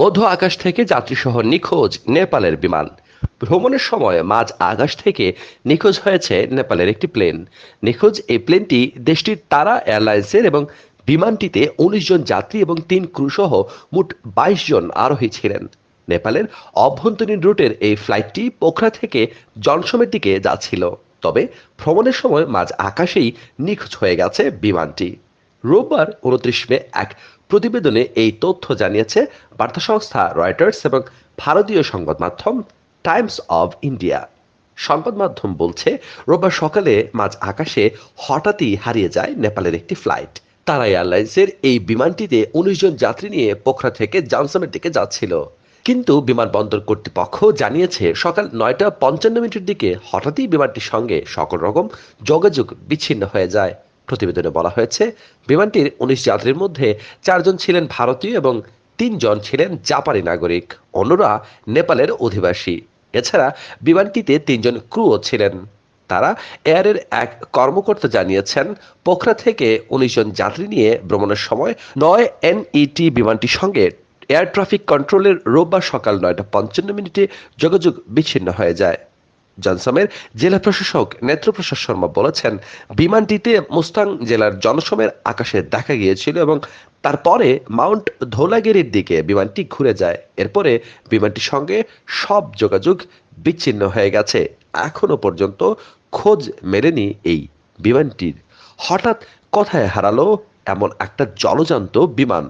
মধ্য আকাশ থেকে যাত্রীসহ নিখোঁজ নেপালের বিমান। ভ্রমণের সময় মাঝ আকাশ থেকে নিখোঁজ হয়েছে নেপালের একটি প্লেন। নিখোঁজ এই প্লেনটি দেশটির তারা এয়ারলাইন্সের এবং বিমানটিতে ১৯ জন যাত্রী এবং ৩ ক্রু সহ মোট ২২ জন আরোহী ছিলেন। নেপালের অভ্যন্তরীণ রুটের এই ফ্লাইটটি পোখরা থেকে জনসমের দিকে যাচ্ছিল। তবে ভ্রমণের সময় মাঝ আকাশেই নিখোঁজ হয়ে গেছে বিমানটি। রোববার ২৯ মে এক প্রতিবেদনে এই তথ্য জানিয়েছে বার্তা সংস্থা রয়টার্স এবং ভারতীয় সংবাদ মাধ্যম টাইমস অব ইন্ডিয়া। সংবাদ মাধ্যম বলছে, রোববার সকালে মাঝ আকাশে হঠাৎই হারিয়ে যায় নেপালের একটি ফ্লাইট। তারা এয়ারলাইন্সের এই বিমানটিতে ১৯ জন যাত্রী নিয়ে পোখরা থেকে জনসনের দিকে যাচ্ছিল। কিন্তু বিমানবন্দর কর্তৃপক্ষ জানিয়েছে সকাল ৯টা ৫৫ মিনিটের দিকে হঠাৎই বিমানটির সঙ্গে সকল রকম যোগাযোগ বিচ্ছিন্ন হয়ে যায়। প্রতিবেদনে বলা হয়েছে, বিমানটির ১৯ যাত্রীর মধ্যে ৪ জন ছিলেন ভারতীয় এবং ৩ জন ছিলেন জাপানি নাগরিক, অন্যরা নেপালের অধিবাসী। এছাড়া বিমানটিতে ৩ জন ক্রুও ছিলেন। তারা এয়ারের এক কর্মকর্তা জানিয়েছেন, পোখরা থেকে ১৯ জন যাত্রী নিয়ে ভ্রমণের সময় ৯ NET বিমানটির সঙ্গে এয়ার ট্রাফিক কন্ট্রোলের রোববার সকাল ৯টা ৫৫ মিনিটে যোগাযোগ বিচ্ছিন্ন হয়ে যায়। জনসমের জেলা প্রশাসক নেত্রপ্রসাদ শর্মা বলেছেন, বিমানটিতে মুস্তাং জেলার জনসমের আকাশে দেখা গিয়েছিল এবং তারপরে মাউন্ট ধৌলাগিরির দিকে বিমানটি ঘুরে যায়। এরপরে বিমানটির সঙ্গে সব যোগাযোগ বিচ্ছিন্ন হয়ে গেছে। এখনো পর্যন্ত খোঁজ মেলেনি এই বিমানটির। হঠাৎ কোথায় হারালো এমন একটা জলজান্ত বিমান।